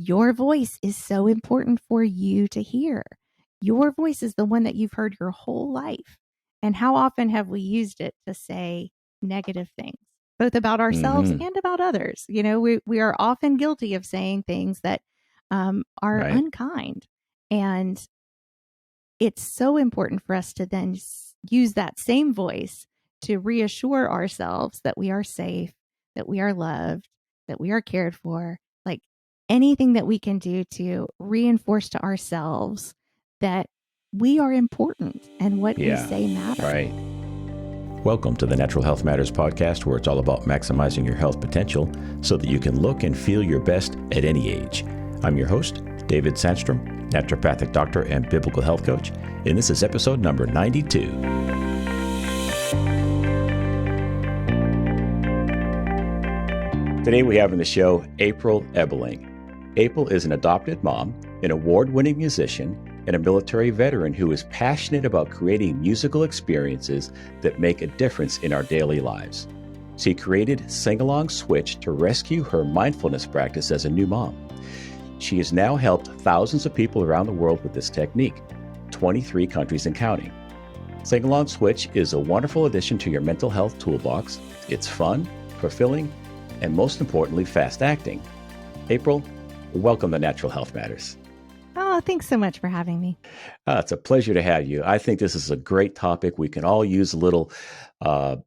your voice is so important for you to hear. Your voice is the one that you've heard your whole life. And how often have we used it to say negative things, both about ourselves and about others? We are often guilty of saying things that are unkind. And it's so important for us to then use that same voice to reassure ourselves that we are safe, that we are loved, that we are cared for. Like anything that we can do to reinforce to ourselves that we are important and what we say matters. Right. Welcome to the Natural Health Matters podcast, where it's all about maximizing your health potential so that you can look and feel your best at any age. I'm your host, David Sandstrom, naturopathic doctor and biblical health coach, and this is episode number 92. Today we have on the show April Ebeling. April is an adopted mom, an award-winning musician, and a military veteran who is passionate about creating musical experiences that make a difference in our daily lives. She created Sing Along Switch to rescue her mindfulness practice as a new mom. She has now helped thousands of people around the world with this technique, 23 countries and counting. Sing Along Switch is a wonderful addition to your mental health toolbox. It's fun, fulfilling, and most importantly, fast-acting. April, welcome to Natural Health Matters. Oh, thanks so much for having me. It's a pleasure to have you. I think this is a great topic. We can all use a little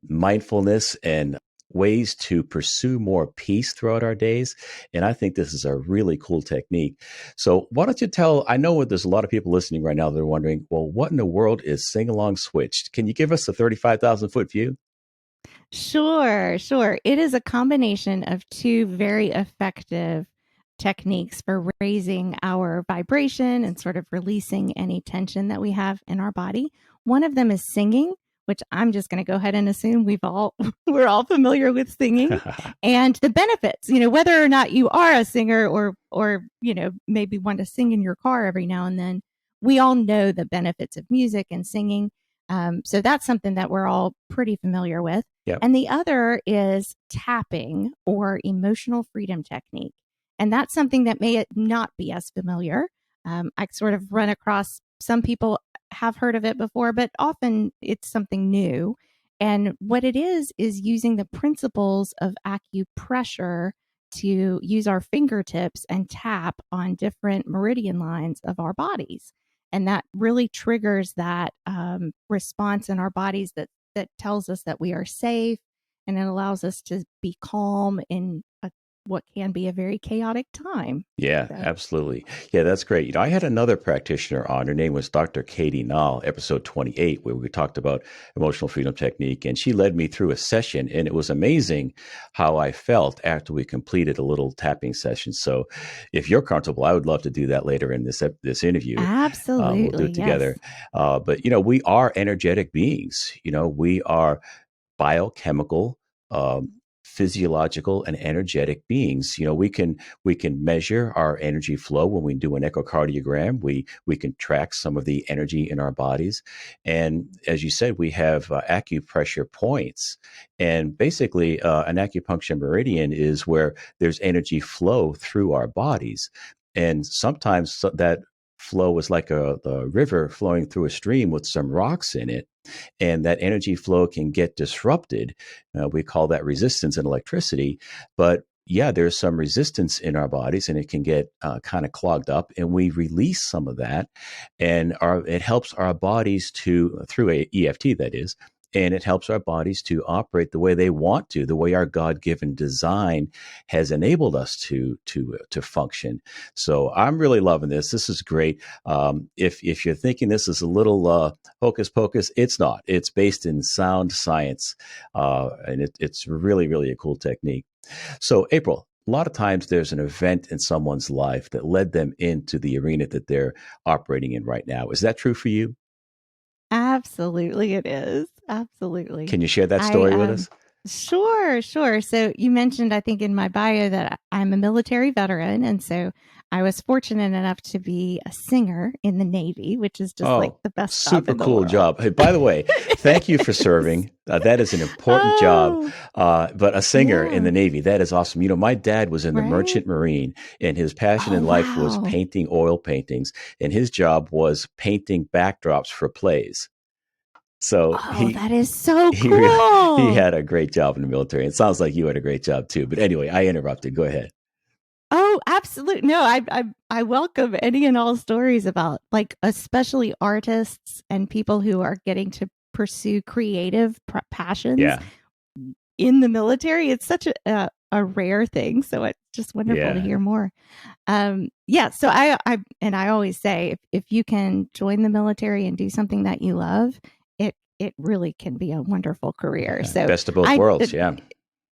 mindfulness and ways to pursue more peace throughout our days. And I think this is a really cool technique. So why don't you I know there's a lot of people listening right now that are wondering, well, what in the world is Sing Along Switch? Can you give us a 35,000 foot view? Sure. It is a combination of two very effective techniques for raising our vibration and sort of releasing any tension that we have in our body. One of them is singing, which I'm just going to go ahead and assume we're all familiar with singing and the benefits, whether or not you are a singer or maybe want to sing in your car every now and then. We all know the benefits of music and singing. So that's something that we're all pretty familiar with. Yep. And the other is tapping or emotional freedom technique. And that's something that may not be as familiar. I sort of run across some people have heard of it before, but often it's something new. And what it is using the principles of acupressure to use our fingertips and tap on different meridian lines of our bodies. And that really triggers that response in our bodies that tells us that we are safe, and it allows us to be calm in what can be a very chaotic time. Yeah, absolutely. Yeah, that's great. I had another practitioner on. Her name was Dr. Katie Nall, episode 28, where we talked about emotional freedom technique. And she led me through a session, and it was amazing how I felt after we completed a little tapping session. So if you're comfortable, I would love to do that later in this interview. Absolutely. We'll do it together. But, we are energetic beings. We are biochemical, physiological and energetic beings. We can measure our energy flow when we do an echocardiogram. We can track some of the energy in our bodies, and as you said, we have acupressure points. And basically, an acupuncture meridian is where there's energy flow through our bodies, and sometimes that flow is like a river flowing through a stream with some rocks in it. And that energy flow can get disrupted. We call that resistance in electricity. But yeah, there's some resistance in our bodies, and it can get kind of clogged up, and we release some of that. And it helps our bodies through a EFT, that is, and it helps our bodies to operate the way they want to, the way our God-given design has enabled us to function. So I'm really loving this. This is great. If you're thinking this is a little hocus pocus, it's not. It's based in sound science, and it's really, really a cool technique. So April, a lot of times there's an event in someone's life that led them into the arena that they're operating in right now. Is that true for you? Absolutely, it is. Absolutely. Can you share that story with us? Sure, sure. So you mentioned, I think, in my bio that I'm a military veteran. And so I was fortunate enough to be a singer in the Navy, which is just like Oh, the best job super in the cool world. job. Hey, by the way, thank you for Yes. serving. That is an important job. Oh, But a singer in yeah. the Navy, that is awesome. My dad was in the Right. Merchant Marine, and his passion Oh, in life was wow. painting oil paintings, and his job was painting backdrops for plays. So Oh, that is so he really he cool. had a great job in the military. It sounds like you had a great job too. But anyway, I interrupted. Go ahead. Oh, absolutely. No, I welcome any and all stories about like especially artists and people who are getting to pursue creative passions Yeah, in the military. It's such a rare thing, so it's just wonderful to yeah, hear more. Yeah, so I always say if you can join the military and do something that you love, it really can be a wonderful career. yeah. So Best of both I worlds. Yeah.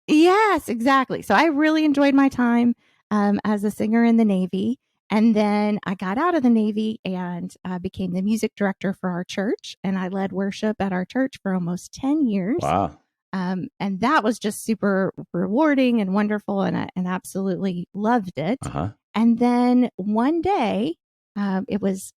yes, exactly. So I really enjoyed my time as a singer in the Navy. And then I got out of the Navy and became the music director for our church. And I led worship at our church for almost 10 years. Wow. And that was just super rewarding and wonderful. And I absolutely loved Uh it. huh. And then one day, it was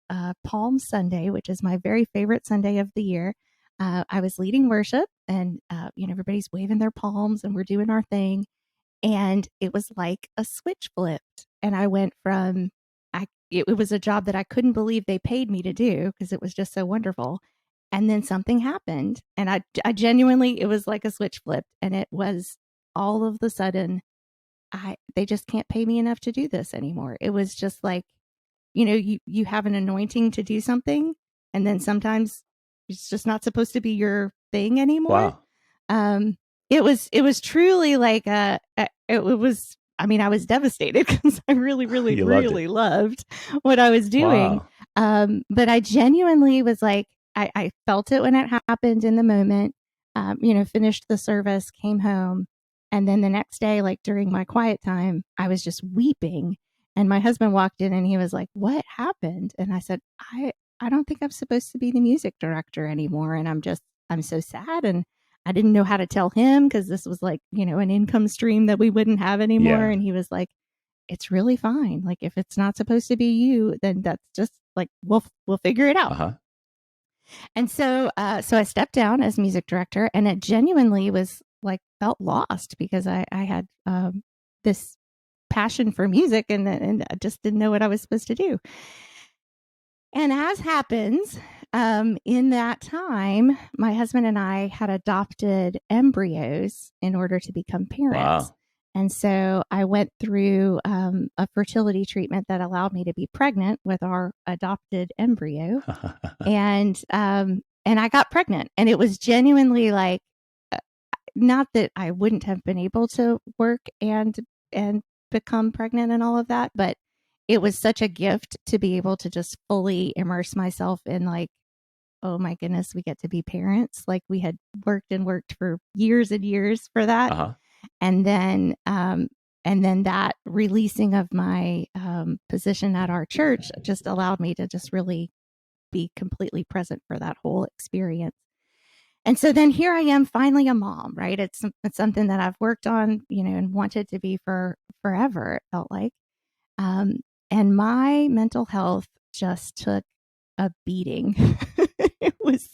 Palm Sunday, which is my very favorite Sunday of the year. I was leading worship, and everybody's waving their palms, and we're doing our thing. And it was like a switch flipped, and I went from it was a job that I couldn't believe they paid me to do because it was just so wonderful. And then something happened, and I genuinely, it was like a switch flipped, and it was all of the sudden, they just can't pay me enough to do this anymore. It was just like, you have an anointing to do something, and then sometimes it's just not supposed to be your thing anymore. Wow. um it was truly like it was, I mean, I was devastated because I really really You loved it. really loved what I was doing. Wow. But I genuinely was like, I felt it when it happened in the moment. Finished the service, came home, and then the next day, like during my quiet time, I was just weeping. And my husband walked in and he was like, "What happened?" And I said, I don't think I'm supposed to be the music director anymore. And I'm so sad. And I didn't know how to tell him because this was like, an income stream that we wouldn't have anymore. Yeah. And he was like, "It's really fine. Like, if it's not supposed to be you, then that's just like, we'll figure it Uh out." huh. And so I stepped down as music director, and it genuinely was like, felt lost because I had this passion for music, and I just didn't know what I was supposed to do. And as happens, in that time, my husband and I had adopted embryos in order to become parents. Wow. And so I went through a fertility treatment that allowed me to be pregnant with our adopted embryo. And I got pregnant, and it was genuinely like, uh, not that I wouldn't have been able to work and become pregnant and all of that, but it was such a gift to be able to just fully immerse myself in, like, oh my goodness, we get to be parents. Like, we had worked and worked for years and years for that. Uh huh. And then that releasing of my position at our church just allowed me to just really be completely present for that whole experience. And so then here I am, finally a mom, right? It's something that I've worked on, and wanted to be for forever, it felt like. Um, and my mental health just took a beating. It was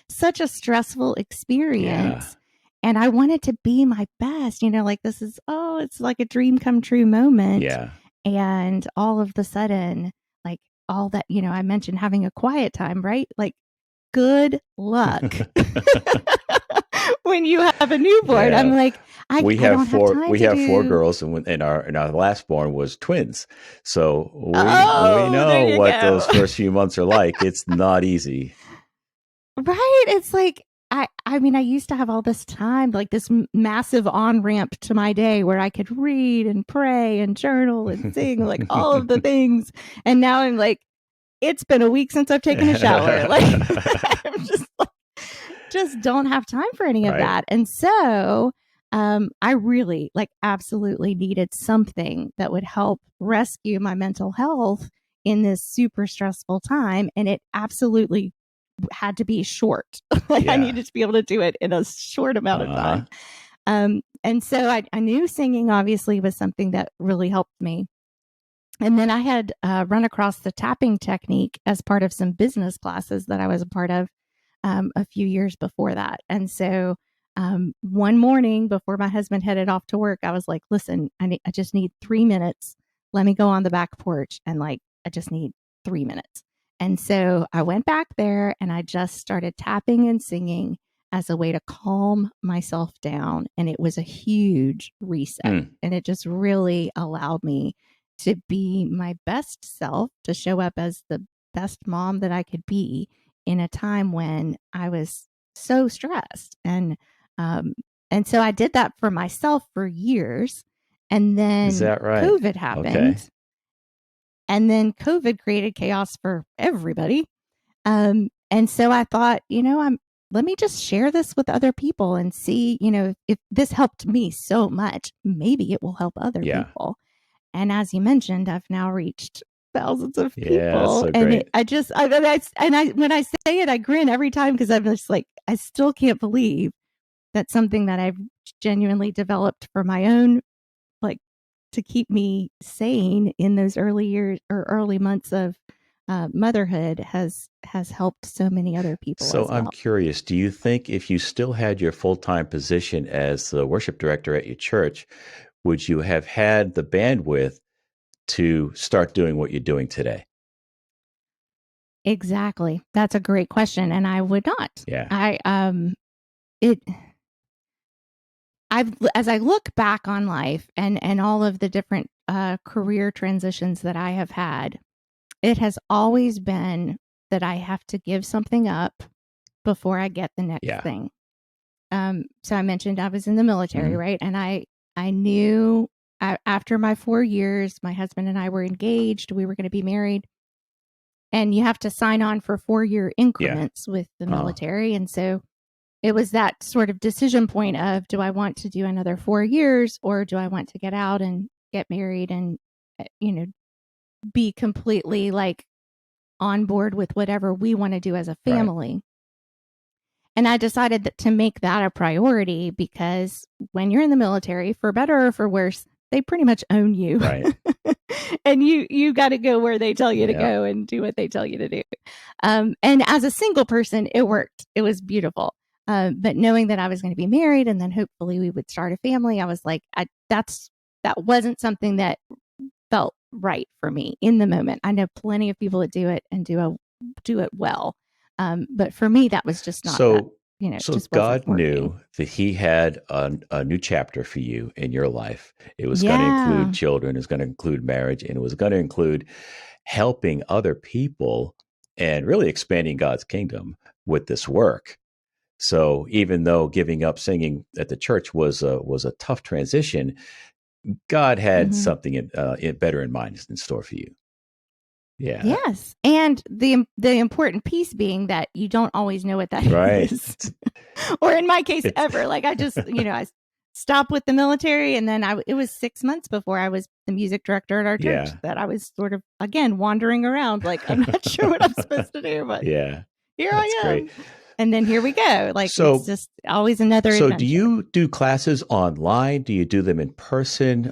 such a stressful Yeah. experience. And I wanted to be my best, like, this is, it's like a dream come true moment. Yeah. And all of the sudden, like, all that, I mentioned having a quiet time, right? Like, good luck when you have a newborn. I'm Yeah. like, I don't have time We to have four do. girls, and our last born was twins. So we Oh, there know you what those go. first few months are like. It's not easy. Right? It's like, I mean, I used to have all this time, like this massive on ramp to my day where I could read and pray and journal and sing, like all of the things. And now I'm like, it's been a week since I've taken a shower. Like, I'm just don't have time for any of Right. that. And so I really, like, absolutely needed something that would help rescue my mental health in this super stressful time. And it absolutely had to be short. Like, I Yeah. needed to be able to do it in a short amount of Uh-huh. time. And so I knew singing obviously was something that really helped me. And then I had run across the tapping technique as part of some business classes that I was a part of a few years before that. And so one morning before my husband headed off to work, I was like, listen, I just need 3 minutes. Let me go on the back porch and I just need 3 minutes. And so I went back there and I just started tapping and singing as a way to calm myself down. And it was a huge reset. Mm. And it just really allowed me to be my best self, to show up as the best mom that I could be in a time when I was so stressed. Um, and so I did that for myself for years. And Is then that right? COVID Okay. happened. And then COVID created chaos for everybody. And so I thought, let me just share this with other people and see, if this helped me so much, maybe it will help other Yeah. people. And as you mentioned, I've now reached thousands of Yeah, that's people. so And great. when I say it, I grin every time because I'm just like, I still can't believe that's something that I've genuinely developed for my own, like, to keep me sane in those early years or early months of motherhood has helped so many other people So as I'm well. curious, do you think if you still had your full-time position as the worship director at your church, would you have had the bandwidth to start doing what you're doing today? Exactly. That's a great question. And I would not. Yeah. It, as I look back on life and all of the different career transitions that I have had, it has always been that I have to give something up before I get the next Yeah. thing. So I mentioned I was in the military, Hmm. right? And I knew after my 4 years, my husband and I were engaged. We were going to be married, and you have to sign on for 4 year Yeah. increments with the Uh, military, and so it was that sort of decision point of, do I want to do another 4 years, or do I want to get out and get married and you know be completely like on board with whatever we want to do as a right. family. And I decided that to make that a priority because when you're in the military, for better or for worse, they pretty much own you. Right. And you got to go where they tell you to Yeah. go and do what they tell you to do. And as a single person, it worked. It was beautiful. But knowing that I was going to be married and then hopefully we would start a family, I was like, that wasn't something that felt right for me in the moment. I know plenty of people that do it and do it well. But for me, that was just not that, So, it so just wasn't God working. knew that He had a new chapter for you in your life. It was going to include Yeah. children, it was going to include marriage, and it was going to include helping other people and really expanding God's kingdom with this work. So, even though giving up singing at the church was a tough transition, God had Hmm. something better in mind in store for you. Yeah, Yes. And the important piece being that you don't always know what that right. is. Or in my case, It's ever. Like I just, I stopped with the military, and then it was 6 months before I was the music director at our church yeah. that I was sort of again wandering around. Like I'm not sure what I'm supposed to do, but Yeah, here that's I great. am. And then here we go. Like it's So, just always another so do adventure. you do classes online? Do you do them in person?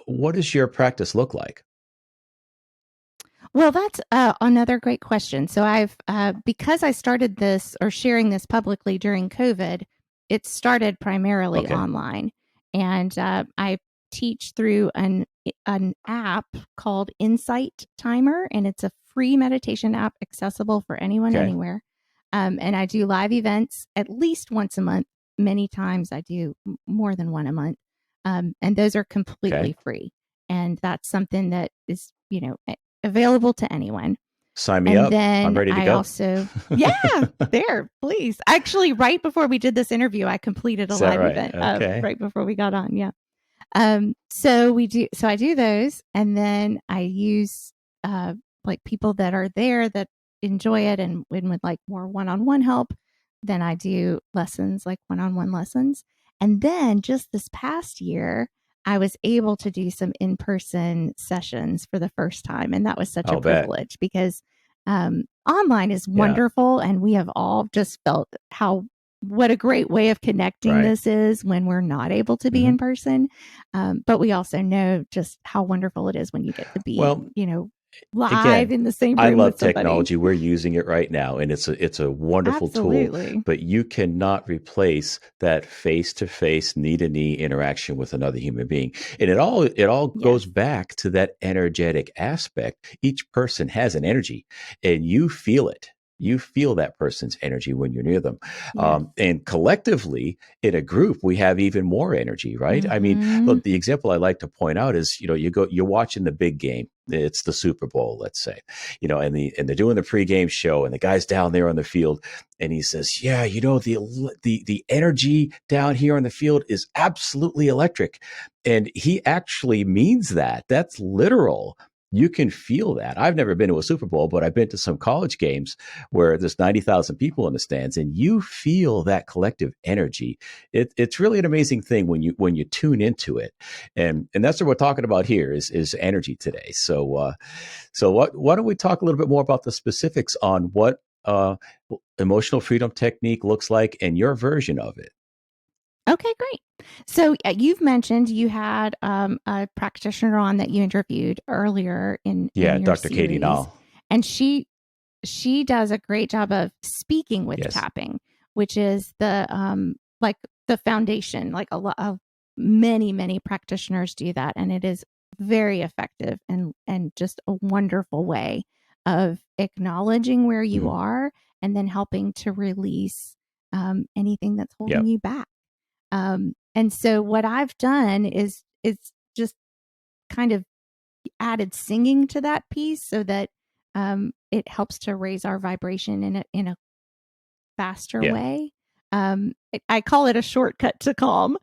What does your practice look like? Well, that's another great question. So I've because I started this or sharing this publicly during COVID, it started primarily Okay, online, and I teach through an app called Insight Timer, and it's a free meditation app accessible for anyone okay, anywhere. And I do live events at least once a month. Many times I do more than one a month, and those are okay. completely free. And that's something that is, available to anyone. Sign me And up. I'm then ready to I go. also, yeah, there, please. Actually, right before we did this interview, I completed a Is that live right? event Okay, right before we got on. Yeah. So I do those, and then I use like people that are there that enjoy it and would like more one-on-one help. Then I do lessons, like one-on-one lessons. And then just this past year, I was able to do some in-person sessions for the first time, and that was such a I'll bet. privilege because online is Yeah, wonderful, and we have all just felt how what a great way of connecting Right. this is when we're not able to be in Hmm. person. But we also know just how wonderful it is when you get to be, Well, live again, in the same I room love with somebody. technology. We're using it right now, and it's a wonderful tool. Absolutely. But you cannot replace that face to face, knee to knee interaction with another human being. And it all Yes. goes back to that energetic aspect. Each person has an energy, and you feel it. You feel that person's energy when you're near them, Yes. and collectively in a group, we have even more energy, right? I mean, Mm-hmm. look, the example I like to point out is, you're watching the big game. It's the Super Bowl, let's say, and they're doing the pregame show, and the guy's down there on the field, and he says, "Yeah, the energy down here on the field is absolutely electric," and he actually means that. That's literal. You can feel that. I've never been to a Super Bowl, but I've been to some college games where there's 90,000 people in the stands, and you feel that collective energy. It's really an amazing thing when you tune into it, and that's what we're talking about here is energy today. So why don't we talk a little bit more about the specifics on what emotional freedom technique looks like and your version of it? Okay, great. So you've mentioned you had a practitioner on that you interviewed earlier in Yeah, your Dr. Katie series, Nall. and she does a great job of speaking with Yes. tapping, which is the like the foundation. Like a lot of many practitioners do that, and it is very effective and just a wonderful way of acknowledging where you Mhm. are and then helping to release anything that's holding Yep. you back. And so what I've done is it's just kind of added singing to that piece so that it helps to raise our vibration in a faster Yeah. way. I call it a shortcut to calm.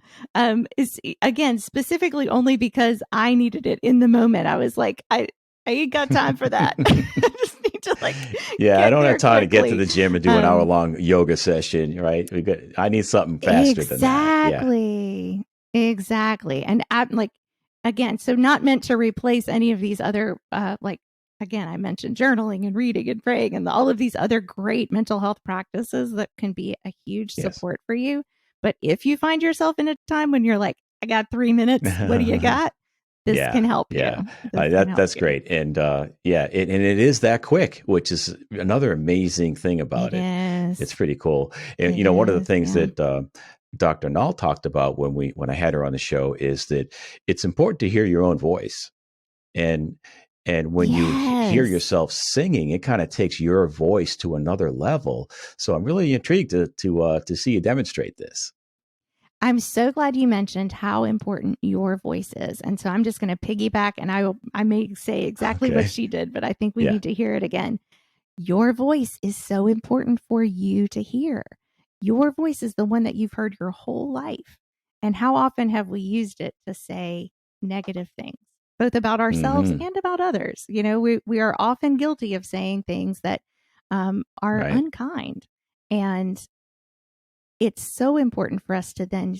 Is again specifically only because I needed it in the moment. I was like, I ain't got time for that. I just need to like Yeah, I get don't have there time to get to quickly. the gym and do an hour Um, long yoga session, right? I need something faster than that. Yeah. Exactly. Exactly. And I'm like, again, so not meant to replace any of these other, like, again, I mentioned journaling and reading and praying and all of these other great mental health practices that can be a huge Yes. support for you. But if you find yourself in a time when you're like, I got 3 minutes, what do you got? This can Yeah, help you. yeah, This can that help that's you. great, and and it is that quick, which is another amazing thing It about it. It's is. pretty cool, and It one of the is. things Yeah. that Dr. Nall talked about when I had her on the show is that it's important to hear your own voice, and when you hear Yes. yourself singing, it kind of takes your voice to another level. So I'm really intrigued to see you demonstrate this. I'm so glad you mentioned how important your voice is. And so I'm just going to piggyback and I may say exactly what Okay. she did, but I think we Yeah. need to hear it again. Your voice is so important for you to hear. Your voice is the one that you've heard your whole life. And how often have we used it to say negative things, both about ourselves Hmm. and about others? We are often guilty of saying things that are Right. unkind. And it's so important for us to then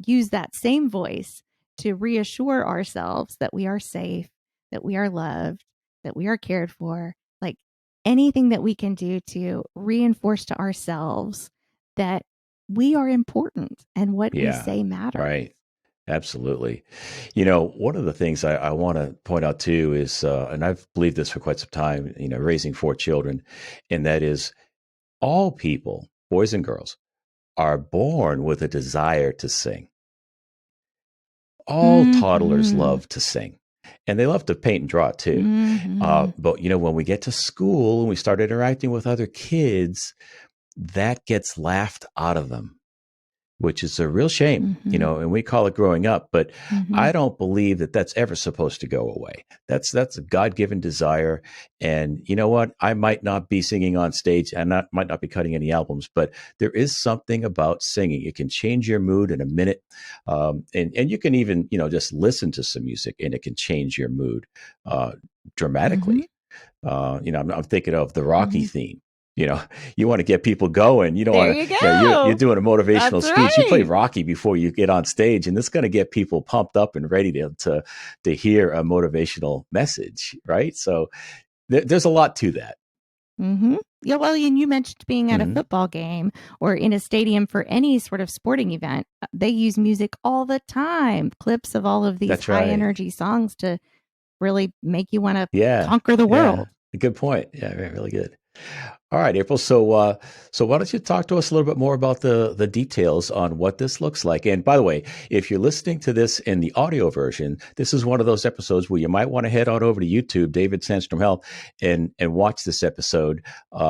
use that same voice to reassure ourselves that we are safe, that we are loved, that we are cared for. Like anything that we can do to reinforce to ourselves that we are important and what we Yeah. say matters. Right. Absolutely. One of the things I want to point out too is, and I've believed this for quite some time, raising four children, and that is all people, boys and girls, are born with a desire to sing. All toddlers Mm-hmm. love to sing, and they love to paint and draw too. Mm-hmm. But when we get to school and we start interacting with other kids, that gets laughed out of them, which is a real shame, Mm-hmm. and we call it growing up, but Mm-hmm. I don't believe that that's ever supposed to go away. That's a God-given desire. And you know what? I might not be singing on stage and might not be cutting any albums, but there is something about singing. It can change your mood in a minute. And you can even, just listen to some music and it can change your mood uh, Mm-hmm. dramatically. I'm thinking of the Rocky Mm-hmm. theme. You know, you want to get people going. You don't There want to, you you're go. doing a motivational That's speech. You play right. Rocky before you get on stage, and it's going to get people pumped up and ready to hear a motivational message, right? So there's a lot to that. Mm-hmm. Yeah, well, and you mentioned being at a Hmm. football game or in a stadium for any sort of sporting event. They use music all the time, clips of all of these That's high right. energy songs to really make you want to Yeah. conquer the Yeah. world. Good point. Yeah, really good. All right, April. So why don't you talk to us a little bit more about the details on what this looks like? And by the way, if you're listening to this in the audio version, this is one of those episodes where you might want to head on over to YouTube, David Sandstrom Health, and watch this episode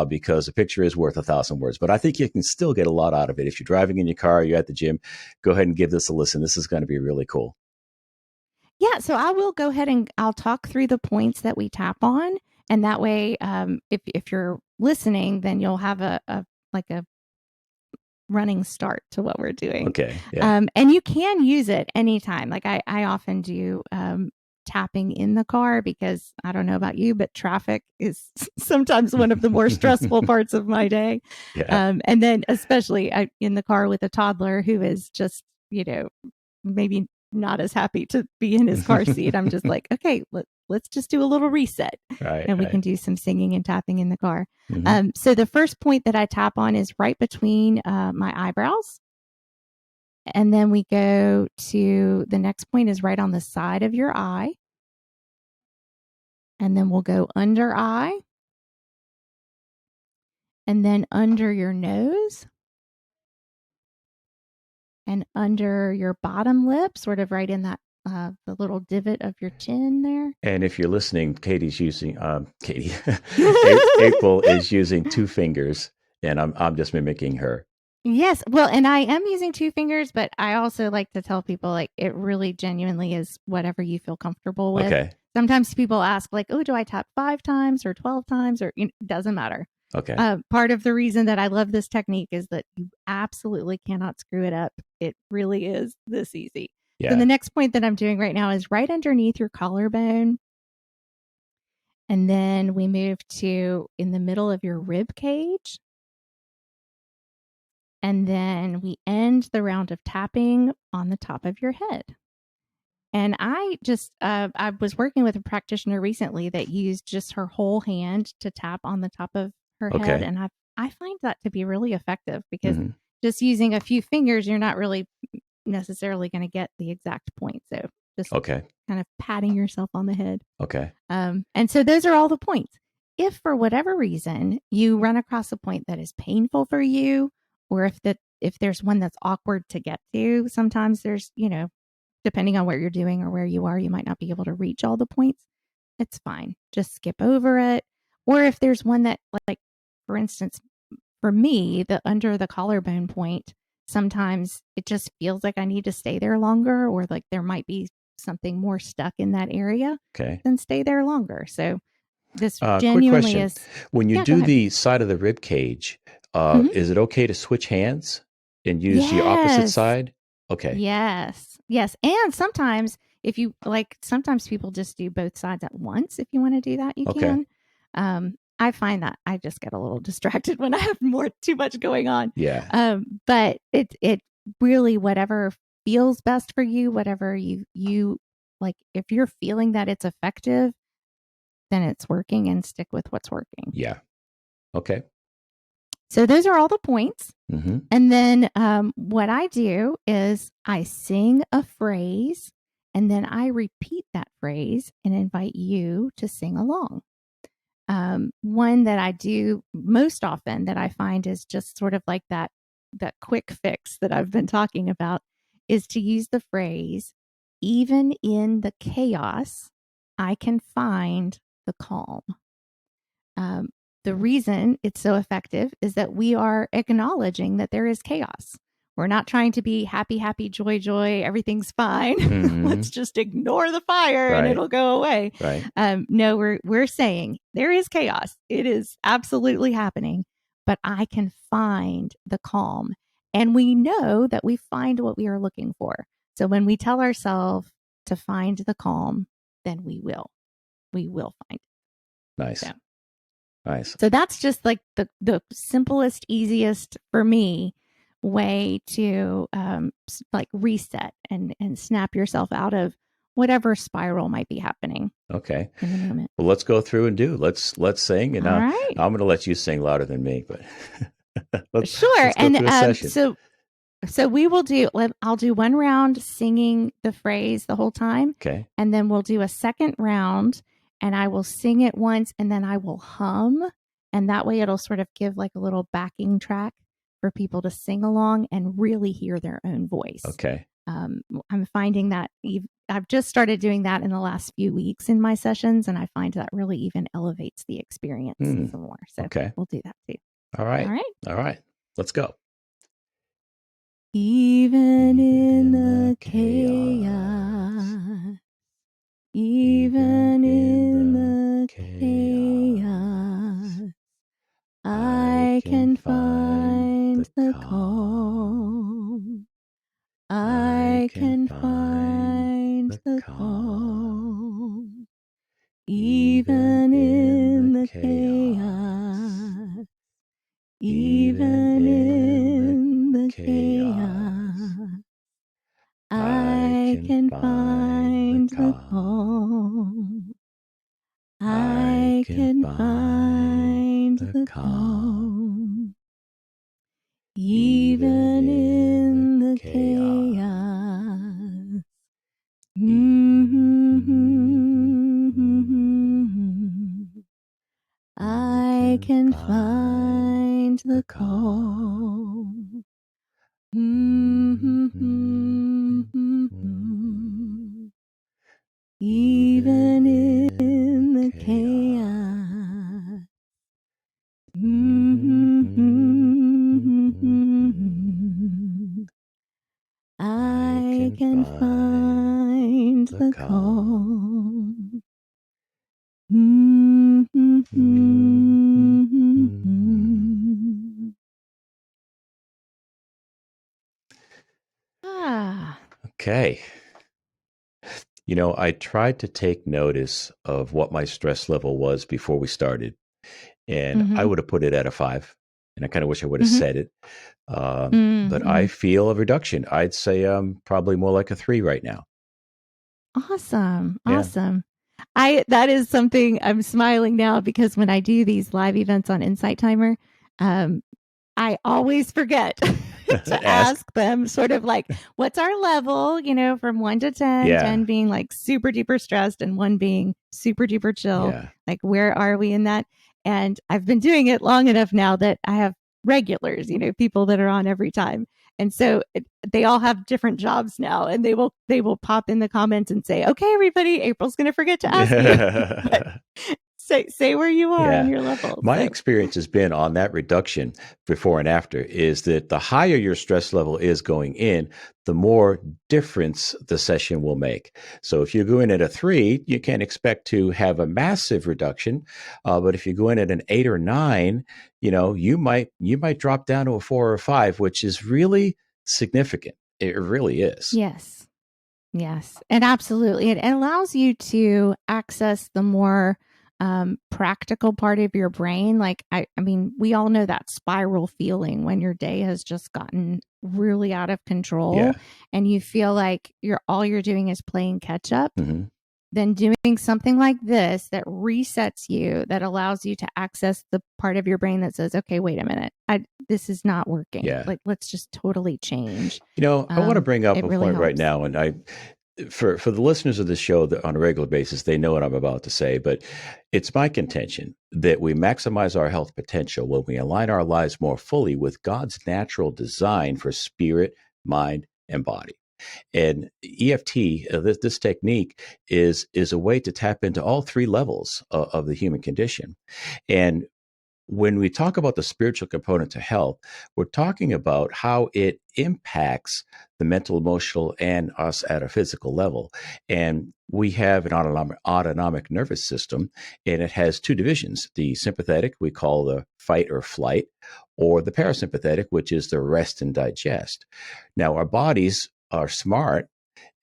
because a picture is worth 1,000 words. But I think you can still get a lot out of it. If you're driving in your car, you're at the gym, go ahead and give this a listen. This is going to be really cool. Yeah, so I will go ahead and I'll talk through the points that we tap on, and that way, if you're listening, then you'll have a like a running start to what we're doing. Okay. Yeah. And you can use it anytime. Like I often do tapping in the car because I don't know about you, but traffic is sometimes one of the more stressful parts of my day. Yeah. And then especially in the car with a toddler who is just, you know, maybe not as happy to be in his car seat. I'm just like, okay, let's just do a little reset Right. and we can Right. do some singing and tapping in the car. Hmm. So the first point that I tap on is right between my eyebrows. And then we go to the next point is right on the side of your eye. And then we'll go under eye and then under your nose and under your bottom lip, sort of right in that the little divot of your chin there. And if you're listening, Katie's using Katie. April is using two fingers, and I'm just mimicking her. Yes. Well, and I am using two fingers, but I also like to tell people like it really genuinely is whatever you feel comfortable with. Okay. Sometimes people ask like, "Oh, do I tap 5 times or 12 times or it doesn't matter." Okay. Part of the reason that I love this technique is that you absolutely cannot screw it up. It really is this easy. So the Yeah. next point that I'm doing right now is right underneath your collarbone. And then we move to in the middle of your rib cage. And then we end the round of tapping on the top of your head. And I was working with a practitioner recently that used just her whole hand to tap on the top of her head. Okay. And I find that to be really effective because Hmm. just using a few fingers, you're not really necessarily going to get the exact point. So just Okay. kind of patting yourself on the head. Okay. And so those are all the points. If for whatever reason you run across a point that is painful for you, or if there's one that's awkward to get to, sometimes there's, depending on what you're doing or where you are, you might not be able to reach all the points. It's fine. Just skip over it. Or if there's one that, like, for instance, for me, the under the collarbone point, sometimes it just feels like I need to stay there longer, or like there might be something more stuck in that area, Okay. then stay there longer. So this Quick genuinely question: is, when you yeah, go do ahead. the side of the rib cage, Mhm. is it okay to switch hands and use your opposite Yes. side? Okay. Yes. Yes. And sometimes if you like, sometimes people just do both sides at once. If you want to do that, you Okay. can. I find that I just get a little distracted when I have too much going on. Yeah. But it really, whatever feels best for you, whatever you like, if you're feeling that it's effective, then it's working and stick with what's working. Yeah. Okay. So those are all the points. Hmm. And then what I do is I sing a phrase and then I repeat that phrase and invite you to sing along. One that I do most often that I find is just sort of like that quick fix that I've been talking about is to use the phrase, even in the chaos, I can find the calm. Um, the reason it's so effective is that we are acknowledging that there is chaos. We're not trying to be happy, happy, joy, joy, everything's fine. Hmm. Let's just ignore the fire and Right. it'll go away. Right. No, we're saying there is chaos. It is absolutely happening, but I can find the calm. And we know that we find what we are looking for. So when we tell ourselves to find the calm, then we will. We will find it. Nice. So Nice. so that's just like the simplest, easiest for me way to like reset and snap yourself out of whatever spiral might be happening Okay. in the moment. Well, let's go through and do. Let's sing, and All right. I'm going to let you sing louder than me, but let's Sure. let's go And through a session. so we will do, I'll do one round singing the phrase the whole time. Okay. And then we'll do a second round and I will sing it once and then I will hum. And that way it'll sort of give like a little backing track for people to sing along and really hear their own voice. Okay. I'm finding that I've just started doing that in the last few weeks in my sessions, and I find that really even elevates the experience some more. So Okay. we'll do that too. All right. All right. All right. Let's go. Even in the chaos, even in the chaos, I can find the calm. I can find the calm. Even in the chaos, even in the chaos, I can find the calm. I can find the calm. Even in the chaos. I can find the calm. Even in the chaos. I can find the calm. Okay. You know, I tried to take notice of what my stress level was before we started, and I would have put it at a 5. And I kind of wish I would have said it. But I feel a reduction. I'd say I'm probably more like a 3 right now. Awesome. Yeah. Awesome. That is something I'm smiling now because when I do these live events on Insight Timer, I always forget to Ask. ask them sort of like, what's our level, from 1 to 10, Yeah. 10 being like super duper stressed and 1 being super duper chill. Yeah. Like, where are we in that? And I've been doing it long enough now that I have regulars, people that are on every time. And so they all have different jobs now and they will pop in the comments and say, okay, everybody, April's going to forget to ask you. But say where you are on your level. My So. experience has been on that reduction before and after is that the higher your stress level is going in, the more difference the session will make. So if you go in at a 3, you can't expect to have a massive reduction. But if you go in at an 8 or 9, you might drop down to a 4 or a 5, which is really significant. It really is. Yes. Yes. And absolutely. It allows you to access the more practical part of your brain. Like, I mean, we all know that spiral feeling when your day has just gotten really out of control and you feel like all you're doing is playing catch up. Then doing something like this that resets you, that allows you to access the part of your brain that says, okay, wait a minute, this is not working. Yeah. Like, let's just totally change. I want to bring up a really point right helps. now, and for the listeners of this show that on a regular basis, they know what I'm about to say, but it's my contention that we maximize our health potential when we align our lives more fully with God's natural design for spirit, mind, and body. And EFT, this technique is a way to tap into all 3 levels of the human condition. And when we talk about the spiritual component to health, we're talking about how it impacts the mental, emotional, and us at a physical level. And we have an autonomic nervous system, and it has 2 divisions. The sympathetic, we call the fight or flight, or the parasympathetic, which is the rest and digest. Now, our bodies are smart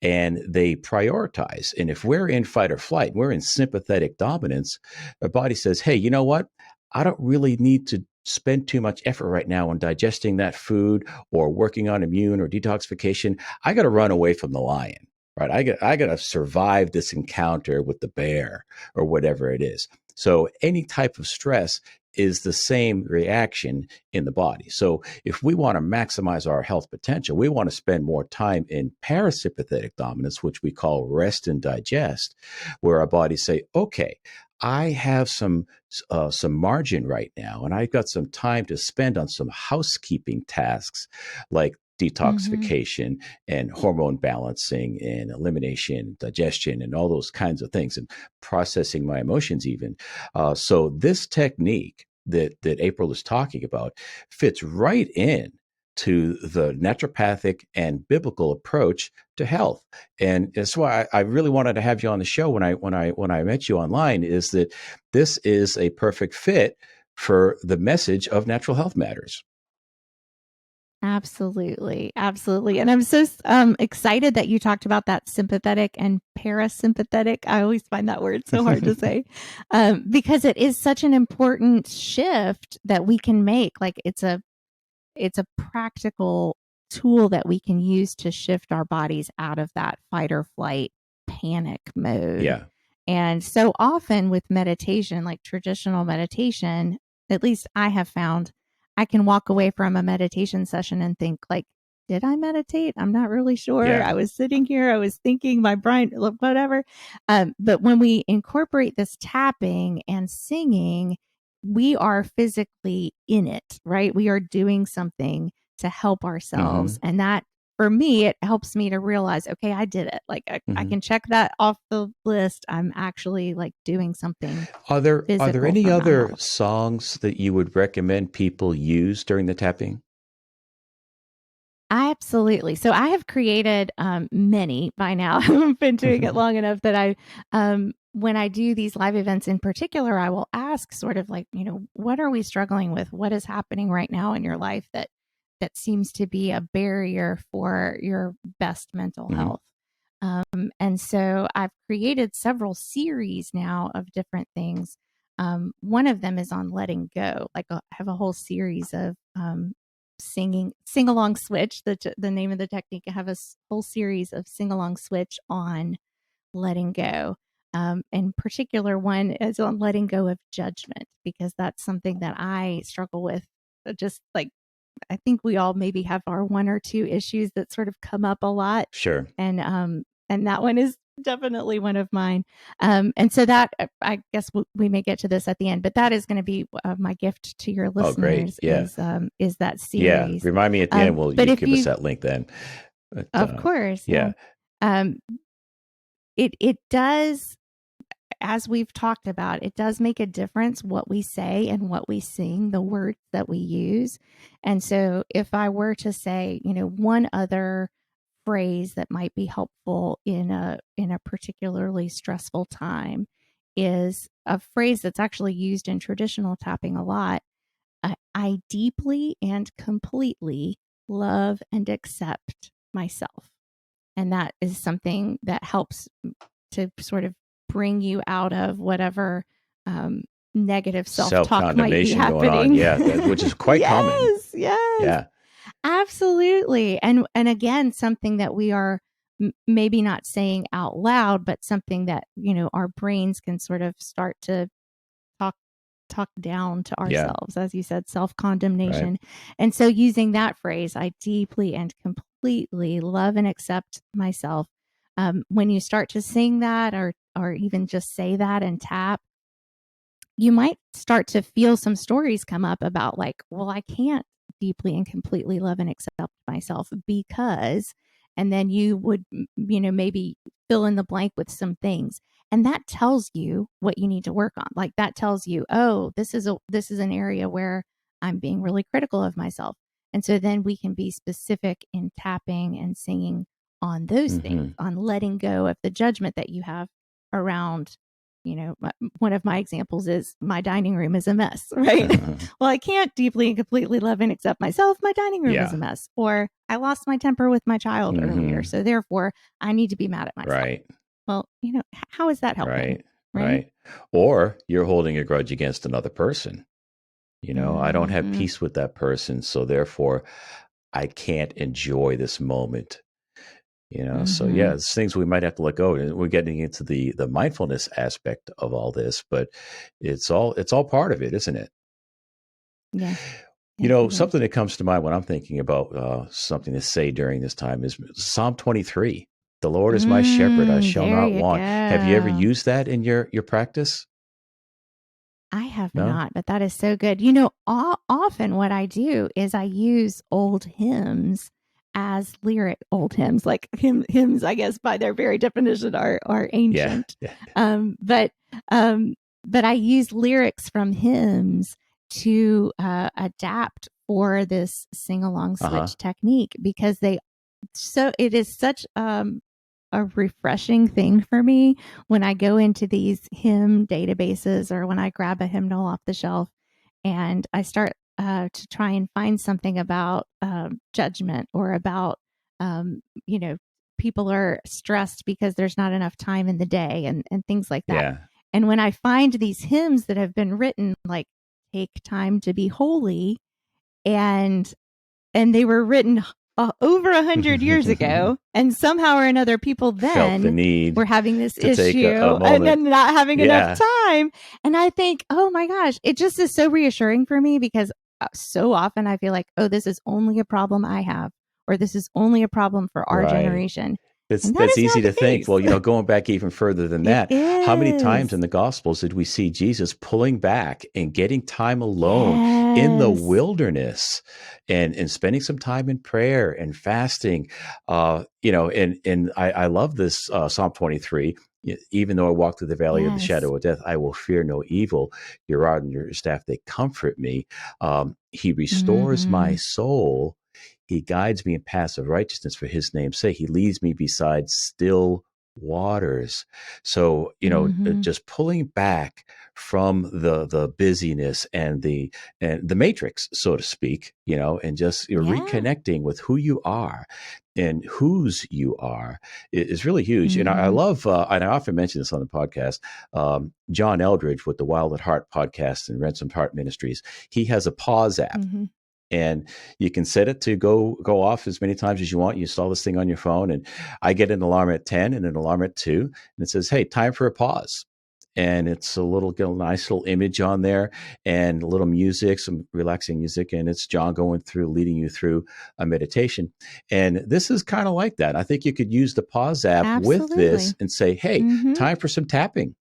and they prioritize. And if we're in fight or flight, we're in sympathetic dominance, our body says, hey, you know what? I don't really need to spend too much effort right now on digesting that food or working on immune or detoxification. I got to run away from the lion. right? I got to survive this encounter with the bear or whatever it is. So any type of stress is the same reaction in the body. So if we want to maximize our health potential, we want to spend more time in parasympathetic dominance, which we call rest and digest, where our bodies say, okay, I have some margin right now, and I've got some time to spend on some housekeeping tasks like Mm-hmm. detoxification and hormone balancing and elimination, digestion, and all those kinds of things, and processing my emotions even. So this technique that April is talking about fits right in to the naturopathic and biblical approach to health, and that's why I really wanted to have you on the show when I met you online. Is that this is a perfect fit for the message of natural health matters. Absolutely, absolutely, and I'm so excited that you talked about that sympathetic and parasympathetic. I always find that word so hard to say, because it is such an important shift that we can make. Like it's a practical tool that we can use to shift our bodies out of that fight or flight panic mode. Yeah. And so often with meditation, like traditional meditation, at least I have found I can walk away from a meditation session and think like, did I meditate? I'm not really sure. Yeah. I was sitting here, I was thinking, my brain, whatever. But when we incorporate this tapping and singing, we are physically in it, right? We are doing something to help Mm-hmm. ourselves. And that, for me, it helps me to realize, okay, I did it. Like I Mm-hmm. can check that off the list. I'm actually like doing something Are there physical any for my other health. songs that you would recommend people use during the tapping? Absolutely. So I have created many by now. I've been doing it long enough that when I do these live events in particular, I will ask sort of like, what are we struggling with? What is happening right now in your life that seems to be a barrier for your best mental Mm-hmm. health? And so I've created several series now of different things. One of them is on letting go. I have a whole series of sing along switch. The name of the technique. I have a whole series of sing along switch on letting go. In particular, one is on letting go of judgment because that's something that I struggle with. Just like I think we all maybe have our one or two issues that sort of come up a lot, Sure. and that one is definitely one of mine. And so that I guess we may get to this at the end, but that is going to be my gift to your Oh, great. listeners Yeah. is that Yeah. series. Remind me at the end. Will But you if give us you, that link then? But, of course, yeah, yeah. um, it does, as we've talked about, it does make a difference what we say and what we sing, the words that we use. And so if I were to say, one other phrase that might be helpful in a particularly stressful time is a phrase that's actually used in traditional tapping a lot. I deeply and completely love and accept myself. And that is something that helps to sort of bring you out of whatever um, negative self Self talk might be condemnation going on. happening. Yeah. Which is quite common. Yes, yes, Yeah. absolutely. And again, something that we are maybe not saying out loud, but something that our brains can sort of start to talk talk down to Yeah. ourselves, as you said, self Right. condemnation. And so using that phrase, I deeply and completely love and accept myself. When you start to sing that, or even just say that and tap, you might start to feel some stories come up about like, well, I can't deeply and completely love and accept myself because, and then you would, maybe fill in the blank with some things. And that tells you what you need to work on. Like that tells you, oh, this is an area where I'm being really critical of myself. And so then we can be specific in tapping and singing on those things, Mm-hmm. on letting go of the judgment that you have around one of my examples is my dining room is a mess, right? Well, I can't deeply and completely love and accept myself. My dining room is Yeah. a mess. Or I lost my temper with my child earlier. Mm-hmm. So therefore, I need to be mad at myself. Right. Well, how is that helping? Right. Right. Right. Or you're holding a grudge against another person. I don't have Mm-hmm. peace with that person. So therefore, I can't enjoy this moment. So yeah, Mhm. it's things we might have to let go, and we're getting into the mindfulness aspect of all this, but it's all part of it, isn't it? Yes. Yes, it is. Something that comes to mind when I'm thinking about something to say during this time is Psalm 23. The Lord is my shepherd; I shall There not you want. Have you ever go. used that in your practice? I have No. not, but that is so good. Often what I do is I use old hymns as lyric old hymns, like hymns, I guess by their very definition are Yeah. ancient. Yeah. Um, but um, but I use lyrics from hymns to adapt for this sing along Uh huh. switch technique because it is such a refreshing thing for me when I go into these hymn databases or when I grab a hymnal off the shelf and I start to try and find something about judgment or about, um, you know, people are stressed because there's not enough time in the day and things like that. Yeah. And when I find these hymns that have been written, like, take time to be holy, and they were written over 100 years ago, and somehow or another people Felt the then need were having this to take a issue and moment. then not having enough Yeah. time. And I think, oh my gosh, it just is so reassuring for me because so often I feel like, oh, this is only a problem I have, or this is only a problem for our Right. generation, It's and that that's is easy not to the think. case. Well, going back even further than It that, how many times is. in the Gospels did we see Jesus pulling back and getting time alone in the Yes. wilderness, and spending some time in prayer and fasting? And I love this Psalm 23. Even though I walk through the valley of the Yes. shadow of death, I will fear no evil. Your rod and your staff, they comfort me. He restores my Mm-hmm. soul. He guides me in paths of righteousness for his name's sake. He leads me beside still waters. So, Mm-hmm. just pulling back from the busyness and the matrix, so to speak, and just Yeah. reconnecting with who you are and whose you are is really huge. And I Mm-hmm. love, and I often mention this on the podcast, John Eldridge with the Wild at Heart podcast and Ransomed Heart Ministries. He has a pause app, Mm-hmm. and you can set it to go off as many times as you want. You install this thing on your phone, and I get an alarm at 10 and an alarm at 2, and it says, hey, time for a pause. And it's a nice little image on there and a little music, some relaxing music, and it's John going through, leading you through a meditation. And this is kind of like that. I think you could use the pause app with this Absolutely. and say, hey, Mm-hmm. time for some tapping,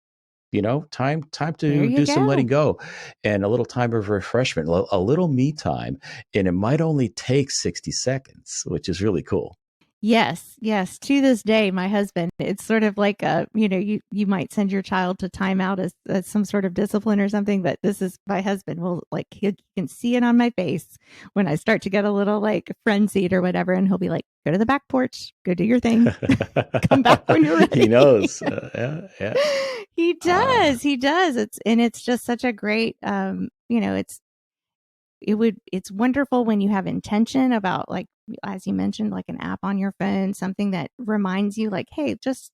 time There to you do some letting go. go, and a little time of refreshment, a little me time, and it might only take 60 seconds, which is really cool. Yes, yes. To this day, my husband, it's sort of like you might send your child to timeout as some sort of discipline or something, but this is my husband will like he can see it on my face when I start to get a little like frenzied or whatever, and he'll be like, "Go to the back porch, go do your thing, come back when you're He ready." knows. Yeah. He uh, does, he does. It's just such a great it's wonderful when you have intention about, like, as you mentioned, like an app on your phone, something that reminds you like, hey, just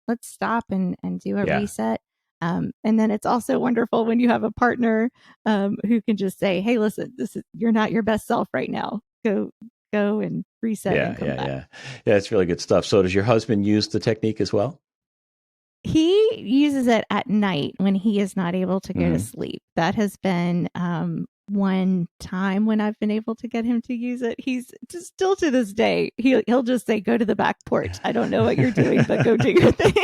let's stop and do a yeah. reset. And then it's also wonderful when you have a partner who can just say, hey, listen, this is you're not your best self right now, go and reset and Yeah. come Yeah. back. Yeah. Yeah. It's really good stuff. So does your husband use the technique as well? He uses it at night when he is not able to go to Hmm. sleep. That has been one time when I've been able to get him to use it. He's just, still to this day, he'll just say, "Go to the back porch. I don't know what you're doing, but go do your thing."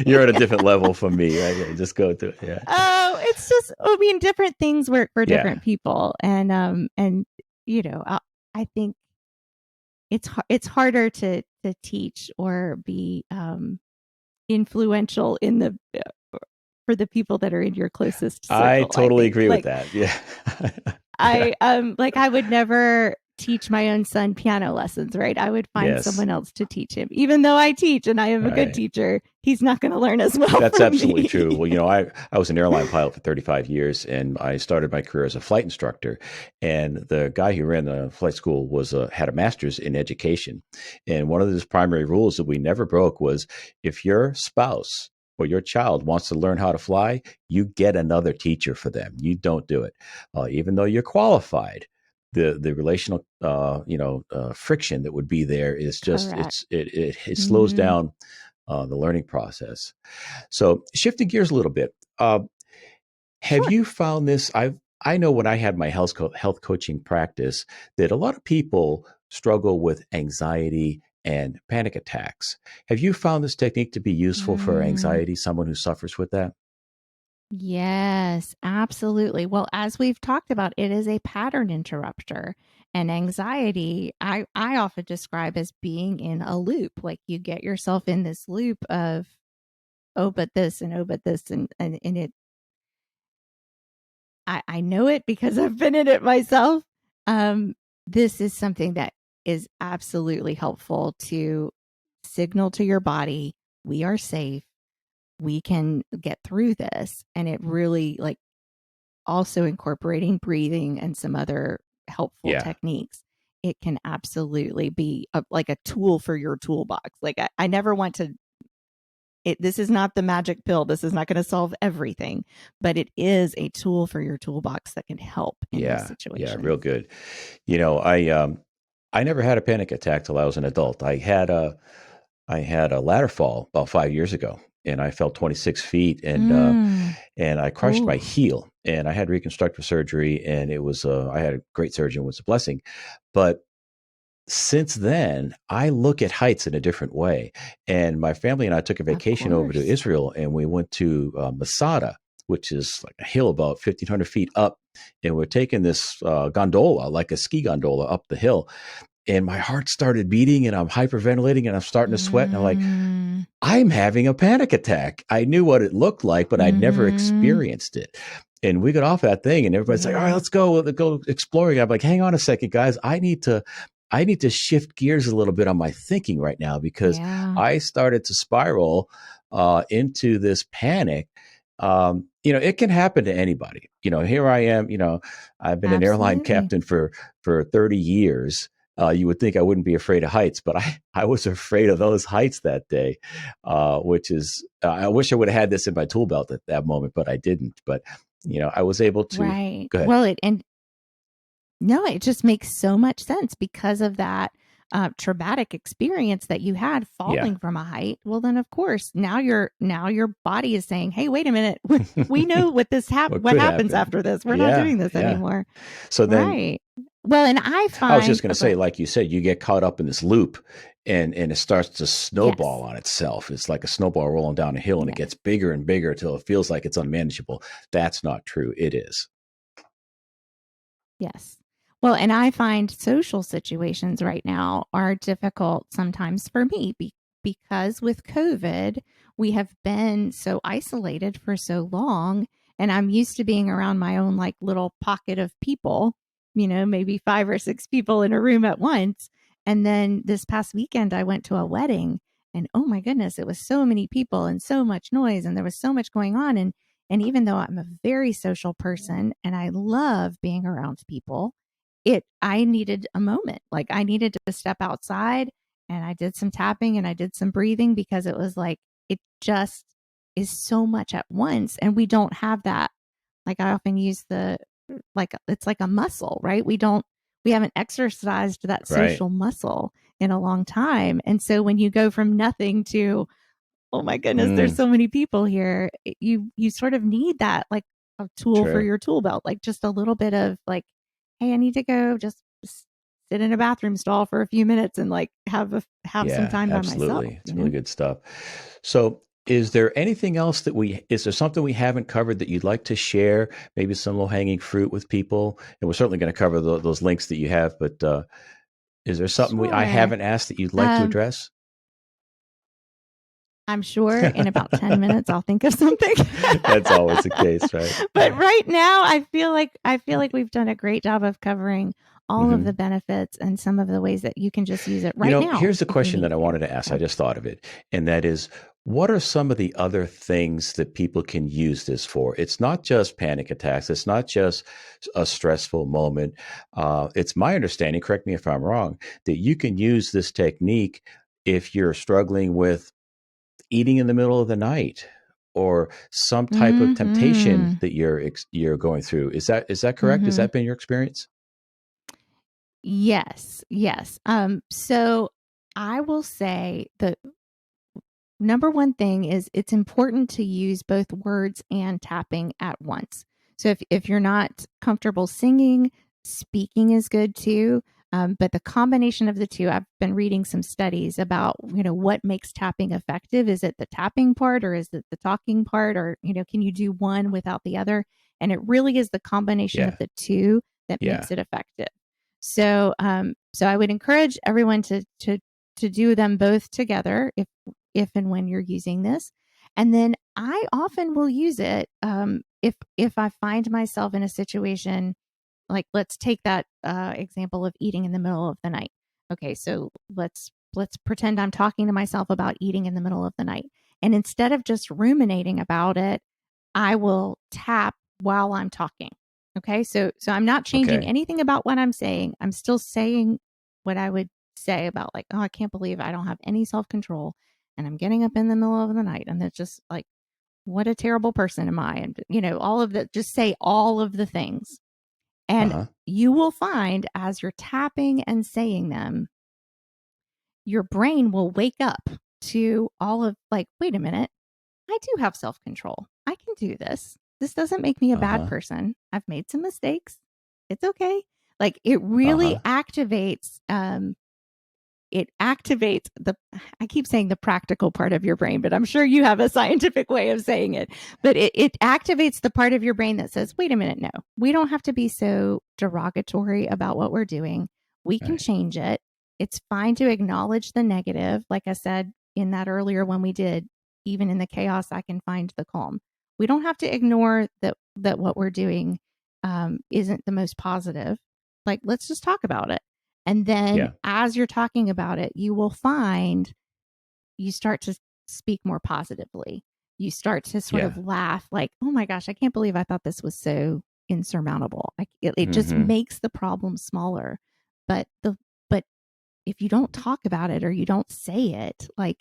You're at a different level from me, right? Yeah, just go to it. Yeah. Oh, it's just, I mean, different things work for Yeah. different people, and I think it's harder to teach or be influential in the for the people that are in your closest I circle. I totally think, agree with like, that. Yeah. Yeah. I would never teach my own son piano lessons, right? I would find Yes. someone else to teach him. Even though I teach and I am a good Right. teacher, he's not going to learn as well That's from absolutely me. true. Well, I was an airline pilot for 35 years, and I started my career as a flight instructor. And the guy who ran the flight school had a master's in education. And one of his primary rules that we never broke was, if your spouse or your child wants to learn how to fly, you get another teacher for them. You don't do it, even though you're qualified. the relational friction that would be there is just Correct. it slows Mm-hmm. down the learning process. So shifting gears a little bit, have Sure. you found this? I know when I had my health coaching practice that a lot of people struggle with anxiety and panic attacks. Have you found this technique to be useful for Mm. anxiety, someone who suffers with that? Yes, absolutely. Well, as we've talked about, it is a pattern interrupter. And anxiety, I often describe as being in a loop. Like you get yourself in this loop of, oh, but this and oh, but this. And it, I know it because I've been in it myself. Um, this is something that is absolutely helpful to signal to your body, we are safe. We can get through this. And it really like also incorporating breathing and some other helpful Yeah, techniques, it can absolutely be like a tool for your toolbox. Like I never want to. This is not the magic pill. This is not going to solve everything, but it is a tool for your toolbox that can help in those yeah, real situations. good. I never had a panic attack till I was an adult. I had a ladder fall about 5 years ago, and I fell 26 feet, Mm. and I crushed my Ooh. heel, and I had reconstructive surgery, and it was I had a great surgeon, it was a blessing, but since then, I look at heights in a different way. And my family and I took a Of vacation over to course. Israel, and we went to Masada, which is like a hill about 1,500 feet up. And we're taking this gondola, like a ski gondola, up the hill. And my heart started beating, and I'm hyperventilating, and I'm starting to sweat. And I'm like, Mm. I'm having a panic attack. I knew what it looked like, but I'd never Mm-hmm. experienced it. And we got off that thing, and everybody's like, "All right, Yeah. let's go exploring." I'm like, "Hang on a second, guys. I need to shift gears a little bit on my thinking right now because Yeah. I started to spiral into this panic. It can happen to anybody. Here I am. I've been an airline Absolutely. captain for 30 years. You would think I wouldn't be afraid of heights, but I was afraid of those heights that day, which is, I wish I would have had this in my tool belt at that moment, but I didn't. But, I was able to, Right. go ahead. Well, and no, it just makes so much sense because of that traumatic experience that you had Yeah. falling from a height. Well, then of course now your body is saying, "Hey, wait a minute, we know What what could happens happen? after this. We're not Yeah. doing this Yeah. anymore." So then Right. Well, and I I was just find, going to oh, go say, ahead. like you said, you get caught up in this loop and it starts to Yes. snowball on itself. It's like a snowball rolling down a hill and it Yes. gets bigger and bigger until it feels like it's unmanageable. That's not true. It is. Yes. Well, and I find social situations right now are difficult sometimes for me because with COVID, we have been so isolated for so long. And I'm used to being around my own like little pocket of people, maybe 5 or 6 people in a room at once. And then this past weekend, I went to a wedding and oh my goodness, it was so many people and so much noise and there was so much going on. And even though I'm a very social person and I love being around people, I needed a moment. Like I needed to step outside and I did some tapping and I did some breathing because it was like it just is so much at once and we don't have that. Like I often use the like it's like a muscle, right? We haven't exercised that Right. social muscle in a long time. And so when you go from nothing to oh my goodness, there's Mm, so many people here. You sort of need that like a tool for true. your tool belt, like just a little bit of like, hey, I need to go just sit in a bathroom stall for a few minutes and like have some Yeah, time by myself, absolutely. It's really good stuff. So, is there something we haven't covered that you'd like to share? Maybe some low hanging fruit with people? And we're certainly going to cover those links that you have, but is there something I Sure. haven't asked that you'd like to Um, address? I'm sure in about 10 minutes I'll think of something. That's always the case, right? But right now I feel like we've done a great job of covering all of the Hmm. benefits and some of the ways that you can just use it right now Here's the if you question need that I to. wanted to ask. I So, just thought of it. And that is, what are some of the other things that people can use this for? It's not just panic attacks, it's not just a stressful moment. It's my understanding, correct me if I'm wrong, that you can use this technique if you're struggling with eating in the middle of the night or some type of temptation mhm. that you're going through. Is that correct? Has Mhm. that been your experience? Yes, yes. So I will say the number one thing is it's important to use both words and tapping at once. So if you're not comfortable singing, speaking is good too. But the combination of the two, I've been reading some studies about, what makes tapping effective. Is it the tapping part or is it the talking part? Or, can you do one without the other? And it really is the combination of Yeah. the two that Yeah. makes it effective. So I would encourage everyone to do them both together if and when you're using this. And then I often will use it if I find myself in a situation, like let's take that example of eating in the middle of the night. Okay, so let's pretend I'm talking to myself about eating in the middle of the night, and instead of just ruminating about it, I will tap while I'm talking. Okay, so I'm not changing Okay. anything about what I'm saying. I'm still saying what I would say about, like, oh, I can't believe I don't have any self control, and I'm getting up in the middle of the night, and it's just like, what a terrible person am I? And all of the, just say all of the things, and Uh-huh. you will find as you're tapping and saying them, your brain will wake up to all of, like, wait a minute, I do have self control. I can do this. This doesn't make me a bad Uh-huh. person. I've made some mistakes. It's okay. Like, it really Uh-huh. activates the, I keep saying the practical part of your brain, but I'm sure you have a scientific way of saying it. But it activates the part of your brain that says, wait a minute, no, we don't have to be so derogatory about what we're doing. We All can right. change it. It's fine to acknowledge the negative. Like I said in that earlier when we did, even in the chaos, I can find the calm. We don't have to ignore that what we're doing isn't the most positive. Like, let's just talk about it. And then Yeah. as you're talking about it, you will find you start to speak more positively. You start to sort of Yeah. laugh, like, oh my gosh, I can't believe I thought this was so insurmountable. It just Mm-hmm. makes the problem smaller. But but if you don't talk about it or you don't say it, like,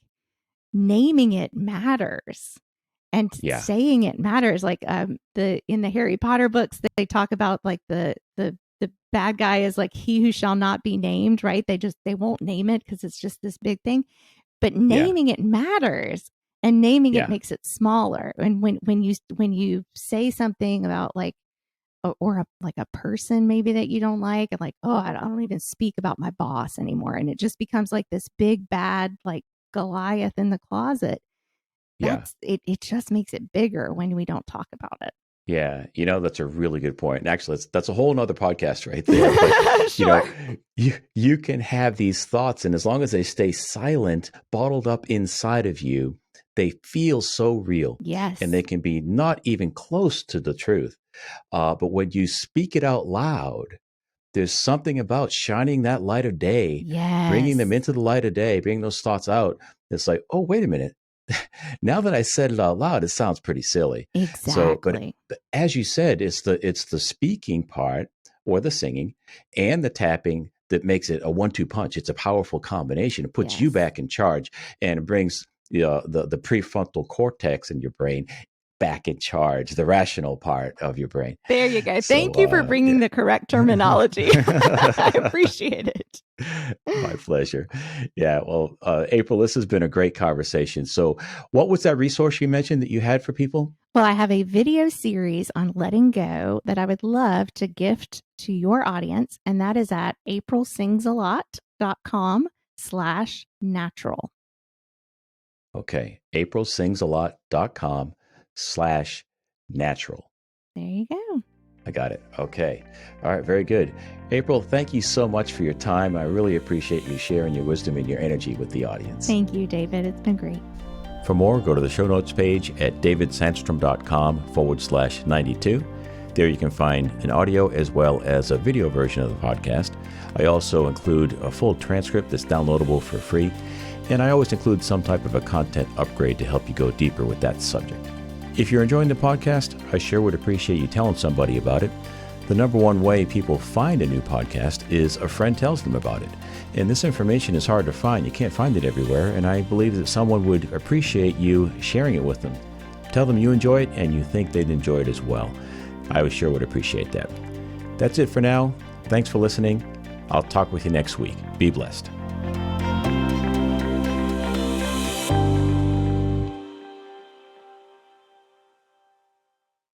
naming it matters and Yeah. saying it matters. Like, the in the Harry Potter books, they talk about, like, the bad guy is like he who shall not be named, right? They won't name it because it's just this big thing, but Yeah. naming it matters, and naming it Yeah. makes it smaller. And when you say something about, like, or like a person maybe that you don't like, and like, oh, I don't even speak about my boss anymore, and it just becomes like this big bad, like, Goliath in the closet. Yeah. It just makes it bigger when we don't talk about Yeah, that's a really good point. And actually, that's a whole nother podcast right there. But it. you Sure. know, you can have these thoughts, and as long as they stay silent, bottled up inside of you, they feel so real, and Yes. they can be not even close to the truth. But when you speak it out loud, there's something about shining that light of day, bringing them Yes. into the light of day, bringing those thoughts out. It's like, oh, wait a minute. Now that I said it out loud, it sounds pretty silly. So, but Exactly. as you said, it's the speaking part or the singing and the tapping that makes it a 1-2 punch. It's a powerful combination. It puts you Yes. back in charge and brings the prefrontal cortex in your brain back in charge, the rational part of your brain. There you go. So, Thank you for bringing the correct terminology. I yeah. appreciate it. My pleasure. Yeah. Well, April, this has been a great conversation. So, what was that resource you mentioned that you had for people? Well, I have a video series on letting go that I would love to gift to your audience, and that is at aprilsingsalot.com/natural. Okay. aprilsingsalot.com/natural. There you go. I got it. Okay. All right. Very good. April, thank you so much for your time. I really appreciate you sharing your wisdom and your energy with the audience. Thank you, David. It's been great. For more, go to the show notes page at davidsandstrom.com/92. There you can find an audio as well as a video version of the podcast. I also include a full transcript that's downloadable for free, and I always include some type of a content upgrade to help you go deeper with that subject. If you're enjoying the podcast, I sure would appreciate you telling somebody about it. The number one way people find a new podcast is a friend tells them about it. And this information is hard to find. You can't find it everywhere, and I believe that someone would appreciate you sharing it with them. Tell them you enjoy it and you think they'd enjoy it as well. I sure would appreciate that. That's it for now. Thanks for listening. I'll talk with you next week. Be blessed.